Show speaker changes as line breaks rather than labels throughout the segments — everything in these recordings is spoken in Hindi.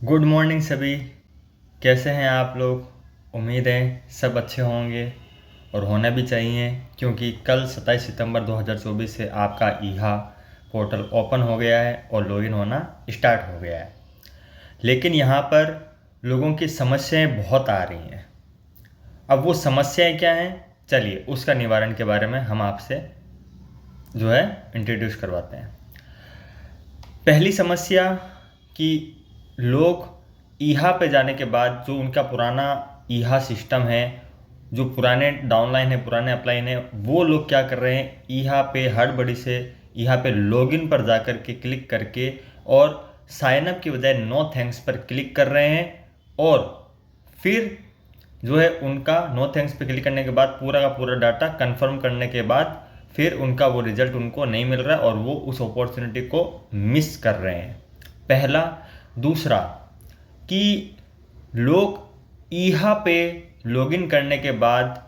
गुड मॉर्निंग सभी। कैसे हैं आप लोग? उम्मीद है सब अच्छे होंगे और होना भी चाहिए, क्योंकि कल 27 सितंबर 2024 से आपका ईहा पोर्टल ओपन हो गया है और लॉगिन होना स्टार्ट हो गया है। लेकिन यहाँ पर लोगों की समस्याएं बहुत आ रही हैं। अब वो समस्याएं क्या हैं, चलिए उसका निवारण के बारे में हम आपसे इंट्रोड्यूस करवाते हैं। पहली समस्या कि लोग ईहा पे जाने के बाद जो उनका पुराना ईहा सिस्टम है, जो पुराने डाउनलाइन है, पुराने अपलाइन है, वो लोग क्या कर रहे हैं, ईहा पे हड़बड़ी से ईहा पे लॉगिन पर जाकर के क्लिक करके और साइन अप की बजाय नो थैंक्स पर क्लिक कर रहे हैं। और फिर उनका नो थैंक्स पे क्लिक करने के बाद पूरा का पूरा डाटा कंफर्म करने के बाद फिर उनका वो रिजल्ट उनको नहीं मिल रहा है और वो उस अपॉर्चुनिटी को मिस कर रहे हैं। पहला। दूसरा कि लोग ईहा पे लॉगिन करने के बाद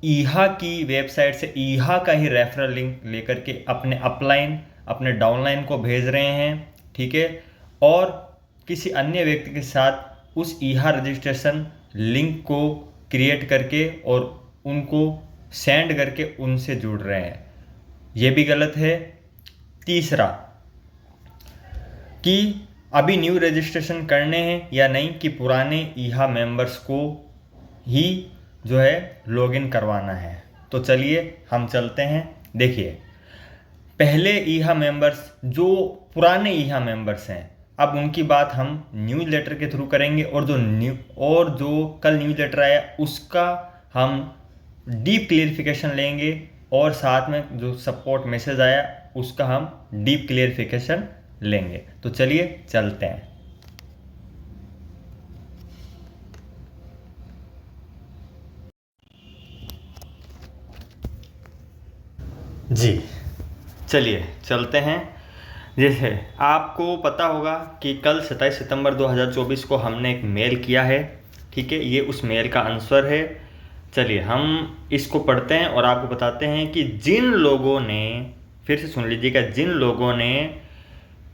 ईहा की वेबसाइट से ईहा का ही रेफरल लिंक लेकर के अपने अपलाइन, अपने डाउनलाइन को भेज रहे हैं, ठीक है, और किसी अन्य व्यक्ति के साथ उस ईहा रजिस्ट्रेशन लिंक को क्रिएट करके और उनको सेंड करके उनसे जुड़ रहे हैं। ये भी गलत है। तीसरा कि अभी न्यू रजिस्ट्रेशन करने हैं या नहीं, कि पुराने ईहा मेंबर्स को ही लॉगिन करवाना है। तो चलिए हम चलते हैं। देखिए, पहले ईहा मेंबर्स जो पुराने ईहा मेंबर्स हैं, अब उनकी बात हम न्यूज़ लेटर के थ्रू करेंगे और जो कल न्यूज़ लेटर आया उसका हम डीप क्लियरिफिकेशन लेंगे और साथ में जो सपोर्ट मैसेज आया उसका हम डीप क्लियरिफिकेशन लेंगे। तो चलिए चलते हैं। जी चलिए चलते हैं। जैसे आपको पता होगा कि कल 27 सितंबर 2024 को हमने एक मेल किया है, ठीक है, ये उस मेल का आंसर है। चलिए हम इसको पढ़ते हैं और आपको बताते हैं कि जिन लोगों ने, फिर से सुन लीजिएगा, जिन लोगों ने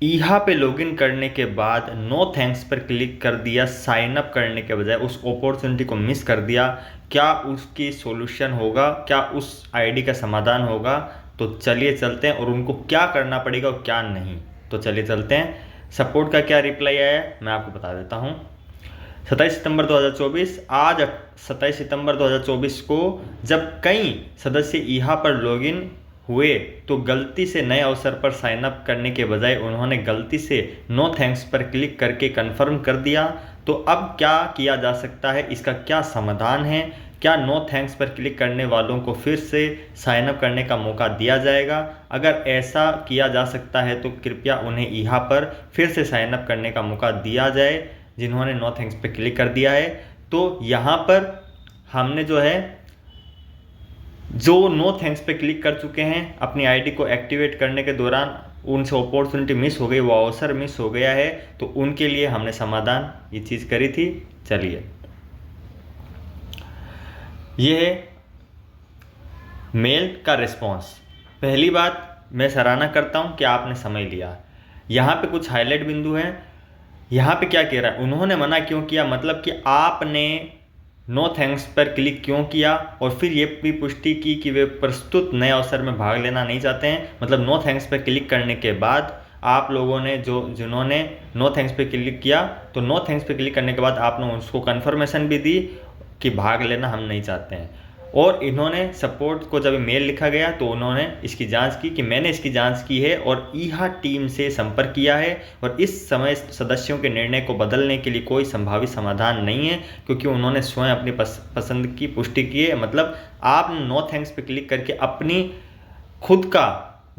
ईहा पे लॉगिन करने के बाद नो थैंक्स पर क्लिक कर दिया, साइन अप करने के बजाय उस अपॉर्चुनिटी को मिस कर दिया, क्या उसकी सॉल्यूशन होगा, क्या उस आईडी का समाधान होगा? तो चलिए चलते हैं और उनको क्या करना पड़ेगा और क्या नहीं। तो चलिए चलते हैं। सपोर्ट का क्या रिप्लाई आया है मैं आपको बता देता हूँ। 27 सितंबर 2024, आज 27 सितंबर 2024 को जब कई सदस्य ईहा पर लॉगिन हुए तो गलती से नए अवसर पर साइन अप करने के बजाय उन्होंने गलती से नो थैंक्स पर क्लिक करके कंफर्म कर दिया। तो अब क्या किया जा सकता है, इसका क्या समाधान है? क्या नो थैंक्स पर क्लिक करने वालों को फिर से साइन अप करने का मौका दिया जाएगा? अगर ऐसा किया जा सकता है तो कृपया उन्हें ईहा पर फिर से साइन अप करने का मौका दिया जाए जिन्होंने नो थैंक्स पर क्लिक कर दिया है। तो यहाँ पर हमने जो नो थैंक्स पे क्लिक कर चुके हैं, अपनी आईडी को एक्टिवेट करने के दौरान उनसे अपॉर्चुनिटी मिस हो गई, वो अवसर मिस हो गया है, तो उनके लिए हमने समाधान ये चीज़ करी थी। चलिए, ये है मेल का रिस्पॉन्स। पहली बात, मैं सराहना करता हूँ कि आपने समय लिया। यहाँ पे कुछ हाईलाइट बिंदु हैं। यहाँ पे क्या कह रहा है, उन्होंने मना क्यों किया, मतलब कि आपने नो थैंक्स पर क्लिक क्यों किया, और फिर ये भी पुष्टि की कि वे प्रस्तुत नए अवसर में भाग लेना नहीं चाहते हैं। मतलब नो थैंक्स पर क्लिक करने के बाद आप लोगों ने जिन्होंने नो थैंक्स पे क्लिक किया, तो नो थैंक्स पे क्लिक करने के बाद आपने उसको कन्फर्मेशन भी दी कि भाग लेना हम नहीं चाहते हैं। और इन्होंने सपोर्ट को जब मेल लिखा गया तो उन्होंने इसकी जांच की कि मैंने इसकी जांच की है और ईहा टीम से संपर्क किया है और इस समय सदस्यों के निर्णय को बदलने के लिए कोई संभावित समाधान नहीं है, क्योंकि उन्होंने स्वयं अपनी पसंद की पुष्टि की है। मतलब आपने नो थैंक्स पे क्लिक करके अपनी खुद का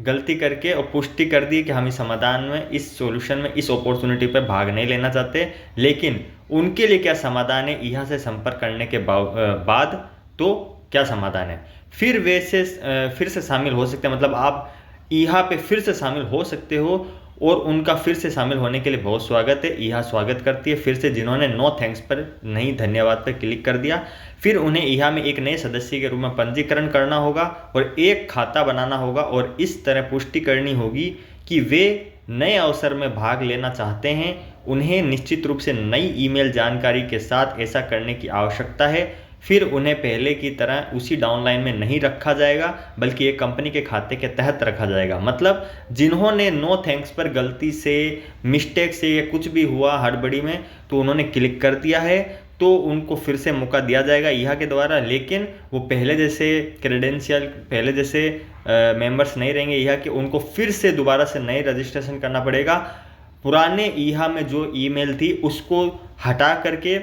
गलती करके और पुष्टि कर दी कि हम इस समाधान में, इस सॉल्यूशन में, इस अपॉर्चुनिटी पे भाग नहीं लेना चाहते। लेकिन उनके लिए क्या समाधान है, ईहा से संपर्क करने के बाद तो क्या समाधान है, फिर से शामिल हो सकते हैं। मतलब आप ईहा पे फिर से शामिल हो सकते हो और उनका फिर से शामिल होने के लिए बहुत स्वागत है। ईहा स्वागत करती है फिर से जिन्होंने नो थैंक्स पर, नहीं धन्यवाद पर क्लिक कर दिया। फिर उन्हें ईहा में एक नए सदस्य के रूप में पंजीकरण करना होगा और एक खाता बनाना होगा और इस तरह पुष्टि करनी होगी कि वे नए अवसर में भाग लेना चाहते हैं उन्हें निश्चित रूप से नई ईमेल जानकारी के साथ ऐसा करने की आवश्यकता है। फिर उन्हें पहले की तरह उसी डाउनलाइन में नहीं रखा जाएगा बल्कि एक कंपनी के खाते के तहत रखा जाएगा। मतलब जिन्होंने नो थैंक्स पर गलती से, मिस्टेक से या कुछ भी हुआ हड़बड़ी में तो उन्होंने क्लिक कर दिया है तो उनको फिर से मौका दिया जाएगा ईहा के द्वारा, लेकिन वो पहले जैसे क्रेडेंशियल, पहले जैसे मेंबर्स नहीं रहेंगे ईहा के। उनको फिर से दोबारा से नए रजिस्ट्रेशन करना पड़ेगा। पुराने ईहा में जो ईमेल थी उसको हटा करके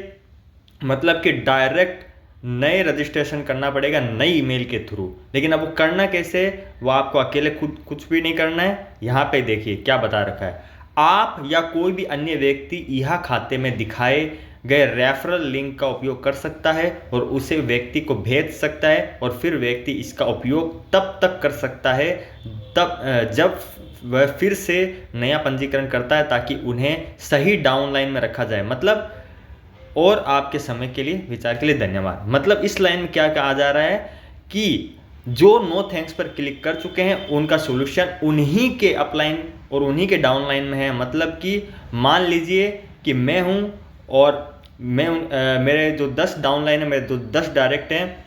मतलब कि डायरेक्ट नए रजिस्ट्रेशन करना पड़ेगा नई ईमेल के थ्रू। लेकिन अब वो करना कैसे, वो आपको अकेले खुद कुछ भी नहीं करना है। यहाँ पे देखिए क्या बता रखा है, आप या कोई भी अन्य व्यक्ति ईहा खाते में दिखाए गए रेफरल लिंक का उपयोग कर सकता है और उसे व्यक्ति को भेज सकता है और फिर व्यक्ति इसका उपयोग तब तक कर सकता है जब वह फिर से नया पंजीकरण करता है ताकि उन्हें सही डाउनलाइन में रखा जाए। मतलब और आपके समय के लिए, विचार के लिए धन्यवाद। मतलब इस लाइन में क्या कहा जा रहा है कि जो नो थैंक्स पर क्लिक कर चुके हैं उनका सॉल्यूशन उन्हीं के अपलाइन और उन्हीं के डाउनलाइन में है। मतलब कि मान लीजिए कि मैं हूं और मेरे जो 10 डाउनलाइन है, मेरे जो 10 डायरेक्ट हैं,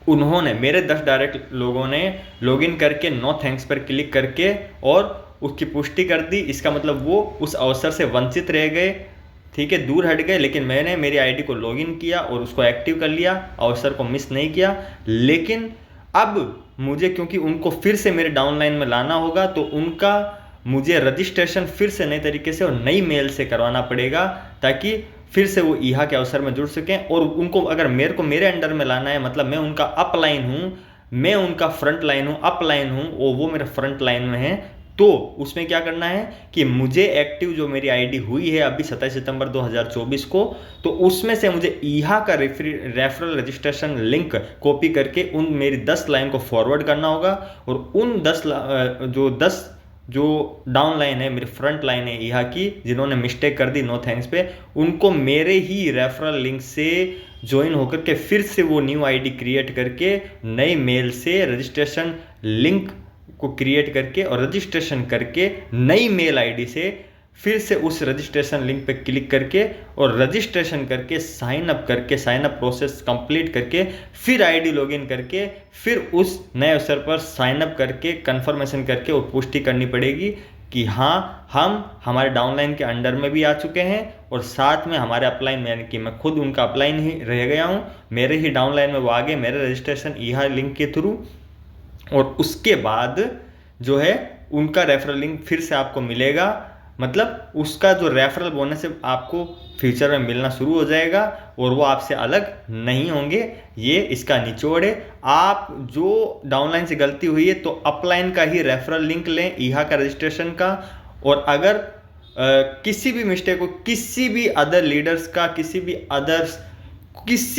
उन्होंने, मेरे 10 डायरेक्ट लोगों ने लॉगिन करके नो थैंक्स पर क्लिक करके और उसकी पुष्टि कर दी। इसका मतलब वो उस अवसर से वंचित रह गए, ठीक है, दूर हट गए। लेकिन मैंने मेरी आईडी को लॉगिन किया और उसको एक्टिव कर लिया, अवसर को मिस नहीं किया। लेकिन अब मुझे क्योंकि उनको फिर से मेरे डाउनलाइन में लाना होगा तो उनका मुझे रजिस्ट्रेशन फिर से नए तरीके से और नई मेल से करवाना पड़ेगा ताकि फिर से वो ईहा के अवसर में जुड़ सकें। और उनको अगर मेरे को मेरे अंडर में लाना है, मतलब मैं उनका अपलाइन हूँ, मैं उनका फ्रंट लाइन हूँ, अपलाइन हूँ, वो मेरे फ्रंट लाइन में है, तो उसमें क्या करना है कि मुझे एक्टिव जो मेरी आईडी हुई है अभी 27 सितंबर 2024 को, तो उसमें से मुझे ईहा का रेफरल रजिस्ट्रेशन लिंक कॉपी करके उन मेरी 10 लाइन को फॉरवर्ड करना होगा और उन 10 जो डाउन लाइन है, मेरी फ्रंट लाइन है ईहा की, जिन्होंने मिस्टेक कर दी नो थैंक्स पे, उनको मेरे ही रेफरल लिंक से ज्वाइन होकर के फिर से वो न्यू आईडी क्रिएट करके नई मेल से रजिस्ट्रेशन लिंक को क्रिएट करके और रजिस्ट्रेशन करके नई मेल आईडी से फिर से उस रजिस्ट्रेशन लिंक पे क्लिक करके और रजिस्ट्रेशन करके साइन अप प्रोसेस कंप्लीट करके फिर आईडी लॉगिन करके फिर उस नए अवसर पर साइन अप करके कंफर्मेशन करके और पुष्टि करनी पड़ेगी कि हाँ, हम हमारे डाउनलाइन के अंडर में भी आ चुके हैं और साथ में हमारे अपलाइन में, यानी कि मैं खुद उनका अपलाइन ही रह गया हूँ, मेरे ही डाउनलाइन में वो आगे मेरे रजिस्ट्रेशन ईहा लिंक के थ्रू, और उसके बाद जो है उनका रेफरल लिंक फिर से आपको मिलेगा। मतलब उसका जो रेफरल बोनस है आपको फ्यूचर में मिलना शुरू हो जाएगा और वो आपसे अलग नहीं होंगे। ये इसका निचोड़ है। आप जो डाउनलाइन से गलती हुई है तो अपलाइन का ही रेफरल लिंक लें, ईहा का रजिस्ट्रेशन का, और अगर किसी भी मिस्टेक हो, किसी भी अदर लीडर्स का, किसी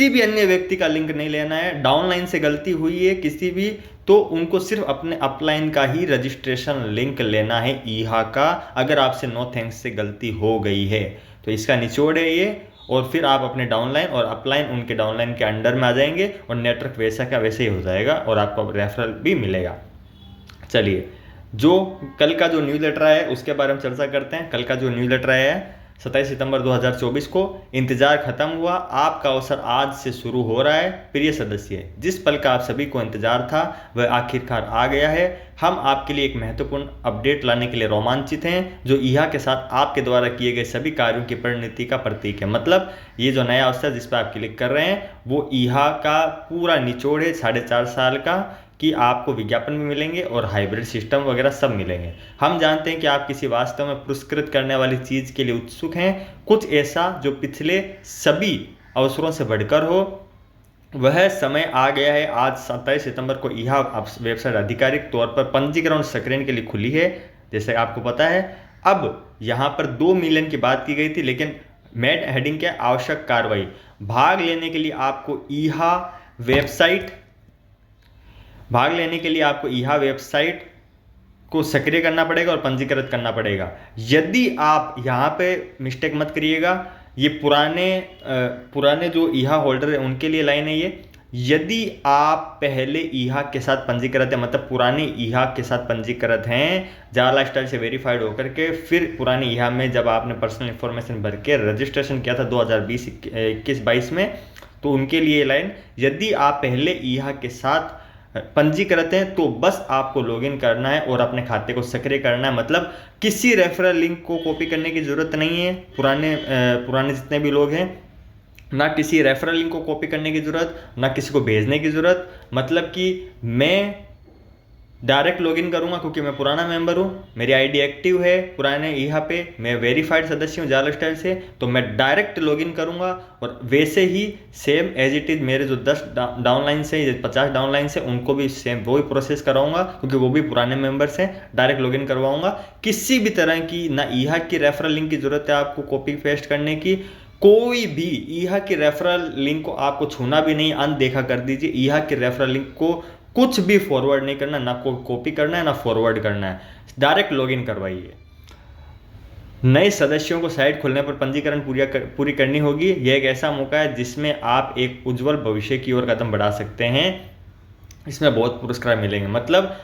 भी अन्य व्यक्ति का लिंक नहीं लेना है। डाउनलाइन से गलती हुई है किसी भी, तो उनको सिर्फ अपने अपलाइन का ही रजिस्ट्रेशन लिंक लेना है ईहा का, अगर आपसे नो थैंक्स से गलती हो गई है तो इसका निचोड़ है ये। और फिर आप अपने डाउनलाइन और अपलाइन उनके डाउनलाइन के अंडर में आ जाएंगे और नेटवर्क वैसा का वैसे ही हो जाएगा और आपको रेफरल भी मिलेगा। चलिए, जो कल का जो न्यूज़लेटर आया है उसके बारे में चर्चा करते हैं। कल का जो न्यूज़लेटर आया है 27 सितंबर 2024 को, इंतजार खत्म हुआ, आपका अवसर आज से शुरू हो रहा है। प्रिय सदस्य, जिस पल का आप सभी को इंतजार था वह आखिरकार आ गया है। हम आपके लिए एक महत्वपूर्ण अपडेट लाने के लिए रोमांचित हैं, जो ईहा के साथ आपके द्वारा किए गए सभी कार्यों की परिणति का प्रतीक है। मतलब ये जो नया अवसर जिस पर आप क्लिक कर रहे हैं वो ईहा का पूरा निचोड़ है 4.5 साल का, कि आपको विज्ञापन भी मिलेंगे और हाइब्रिड सिस्टम वगैरह सब मिलेंगे। हम जानते हैं कि आप किसी वास्तव में पुरस्कृत करने वाली चीज़ के लिए उत्सुक हैं, कुछ ऐसा जो पिछले सभी अवसरों से बढ़कर हो। वह समय आ गया है। आज 27 सितंबर को ईहा वेबसाइट आधिकारिक तौर पर पंजीकरण स्क्रीन के लिए खुली है, जैसे आपको पता है। अब यहाँ पर 2 मिलियन की बात की गई थी, लेकिन मेड हेडिंग के आवश्यक कार्रवाई, भाग लेने के लिए आपको ईहा वेबसाइट को सक्रिय करना पड़ेगा और पंजीकृत करना पड़ेगा। यदि आप यहाँ पे मिस्टेक मत करिएगा, ये पुराने जो ईहा होल्डर है उनके लिए लाइन है ये। यदि आप पहले ईहा के साथ पंजीकृत हैं, मतलब पुराने ईहा के साथ पंजीकृत हैं, जा लाइफस्टाइल से वेरीफाइड होकर के, फिर पुराने ईहा में जब आपने पर्सनल इन्फॉर्मेशन भर के रजिस्ट्रेशन किया था 2020-21-22 में, तो उनके लिए लाइन, यदि आप पहले ईहा के साथ पंजीकृत हैं तो बस आपको लॉगिन करना है और अपने खाते को सक्रिय करना है। मतलब किसी रेफरल लिंक को कॉपी करने की ज़रूरत नहीं है। पुराने जितने भी लोग हैं, ना किसी रेफरल लिंक को कॉपी करने की ज़रूरत, ना किसी को भेजने की ज़रूरत। मतलब कि मैं डायरेक्ट लॉगिन करूंगा क्योंकि मैं पुराना मेंबर हूं, मेरी आईडी एक्टिव है पुराने यहाँ पे, मैं वेरीफाइड सदस्य हूं जाला स्टाइल से, तो मैं डायरेक्ट लॉगिन करूंगा और वैसे ही सेम एज इट इज़ मेरे जो 10 डाउनलाइन से 50 डाउनलाइन से उनको भी सेम वही प्रोसेस कराऊंगा क्योंकि वो भी पुराने मेंबर्स हैं। डायरेक्ट लॉगिन करवाऊंगा। किसी भी तरह की ना ईहा की रेफरल लिंक की ज़रूरत है आपको कॉपी पेस्ट करने की। कोई भी ईहा की रेफरल लिंक को आपको छूना भी नहीं, अनदेखा कर दीजिए। ईहा की रेफरल लिंक को कुछ भी फॉरवर्ड नहीं करना, ना कॉपी करना है ना फॉरवर्ड करना है, डायरेक्ट लॉगिन करवाइए। नए सदस्यों को साइट खोलने पर पंजीकरण पूरी करनी होगी। यह एक ऐसा मौका है जिसमें आप एक उज्जवल भविष्य की ओर कदम बढ़ा सकते हैं। इसमें बहुत पुरस्कार मिलेंगे। मतलब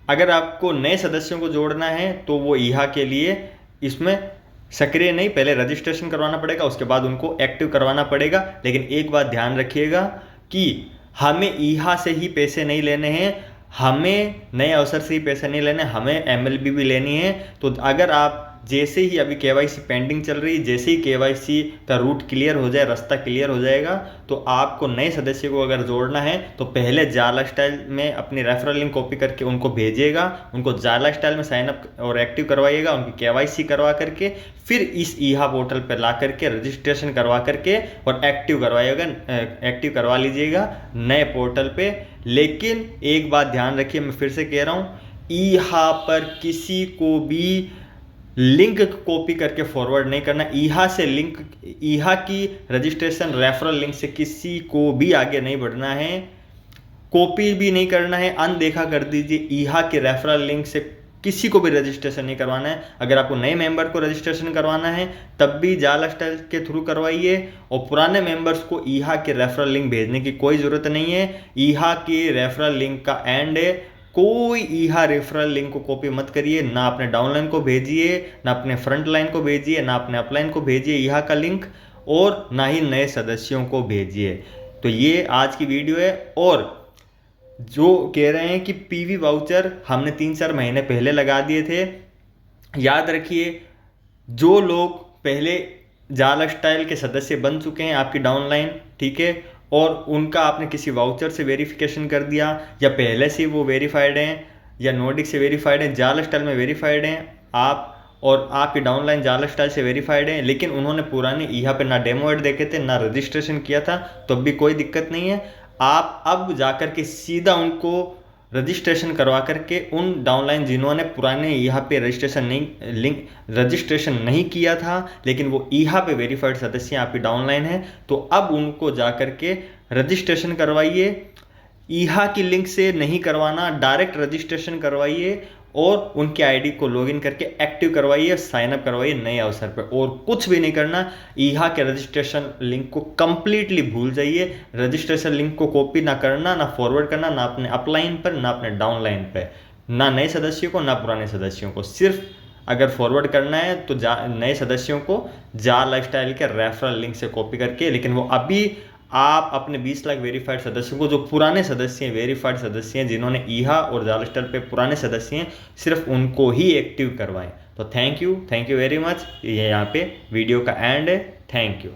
अगर आपको नए सदस्यों को जोड़ना है तो वो ईहा के लिए इसमें सक्रिय नहीं, पहले रजिस्ट्रेशन करवाना पड़ेगा, उसके बाद उनको एक्टिव करवाना पड़ेगा। लेकिन एक बात ध्यान रखिएगा कि हमें ईहा से ही पैसे नहीं लेने हैं, हमें नए अवसर से ही पैसे नहीं लेने, हमें एमएलबी भी लेनी है। तो अगर आप जैसे ही अभी केवाईसी पेंडिंग चल रही, जैसे ही केवाईसी का रूट क्लियर हो जाए, रास्ता क्लियर हो जाएगा, तो आपको नए सदस्य को अगर जोड़ना है तो पहले जाला स्टाइल में अपनी रेफरल लिंक कॉपी करके उनको भेजिएगा, उनको जाला स्टाइल में साइनअप और एक्टिव करवाइएगा, उनकी केवाईसी करवा करके फिर इस ईहा पोर्टल पर ला करके रजिस्ट्रेशन करवा करके और एक्टिव करवा लीजिएगा नए पोर्टल पे। लेकिन एक बात ध्यान रखिए, मैं फिर से कह रहा हूँ, ईहा पर किसी को भी लिंक कॉपी करके फॉरवर्ड नहीं करना। ईहा की रजिस्ट्रेशन रेफरल लिंक से किसी को भी आगे नहीं बढ़ना है, कॉपी भी नहीं करना है, अनदेखा कर दीजिए। ईहा के रेफरल लिंक से किसी को भी रजिस्ट्रेशन नहीं करवाना है। अगर आपको नए मेंबर को रजिस्ट्रेशन करवाना है तब भी जाला स्टाइल के थ्रू करवाइए, और पुराने मेंबर्स को ईहा के रेफरल लिंक भेजने की कोई ज़रूरत नहीं है। ईहा की रेफरल लिंक का एंड है, कोई ईहा रेफरल लिंक को कॉपी मत करिए, ना अपने डाउनलाइन को भेजिए, ना अपने फ्रंट लाइन को भेजिए, ना अपने अपलाइन को भेजिए ईहा का लिंक, और ना ही नए सदस्यों को भेजिए। तो ये आज की वीडियो है। और जो कह रहे हैं कि पीवी वाउचर हमने 3-4 महीने पहले लगा दिए थे, याद रखिए, जो लोग पहले जाला स्टाइल के सदस्य बन चुके हैं आपकी डाउनलाइन, ठीक है, और उनका आपने किसी वाउचर से वेरिफिकेशन कर दिया, या पहले से वो वेरीफाइड हैं या नोडिक से वेरीफाइड हैं, जाला स्टाइल में वेरीफाइड हैं आप, और आपकी डाउनलाइन जाला स्टाइल से वेरीफाइड है, लेकिन उन्होंने पुराने ईहा पे ना डेमो एड देखे थे, ना रजिस्ट्रेशन किया था, तो भी कोई दिक्कत नहीं है। आप अब जाकर के सीधा उनको रजिस्ट्रेशन करवा करके, उन डाउनलाइन जिन्होंने पुराने ईहा पे रजिस्ट्रेशन नहीं किया था लेकिन वो ईहा पे वेरीफाइड सदस्य आपकी डाउनलाइन है, तो अब उनको जाकर के रजिस्ट्रेशन करवाइए। ईहा की लिंक से नहीं करवाना, डायरेक्ट रजिस्ट्रेशन करवाइए और उनकी आईडी को लॉगिन करके एक्टिव करवाइए, साइन अप करवाइए नए अवसर पर, और कुछ भी नहीं करना। ईहा के रजिस्ट्रेशन लिंक को कंप्लीटली भूल जाइए। रजिस्ट्रेशन लिंक को कॉपी ना करना, ना फॉरवर्ड करना, ना अपने अपलाइन पर, ना अपने डाउनलाइन पर, ना नए सदस्यों को, ना पुराने सदस्यों को। सिर्फ अगर फॉरवर्ड करना है तो नए सदस्यों को जा लाइफस्टाइल के रेफरल लिंक से कॉपी करके। लेकिन वो अभी आप अपने 20 लाख वेरीफाइड सदस्यों को, जो पुराने सदस्य हैं, वेरीफाइड सदस्य हैं, जिन्होंने ईहा और जाला स्टाइल पे पुराने सदस्य हैं, सिर्फ उनको ही एक्टिव करवाएं। तो थैंक यू वेरी मच। ये यहाँ पे वीडियो का एंड है। Thank you.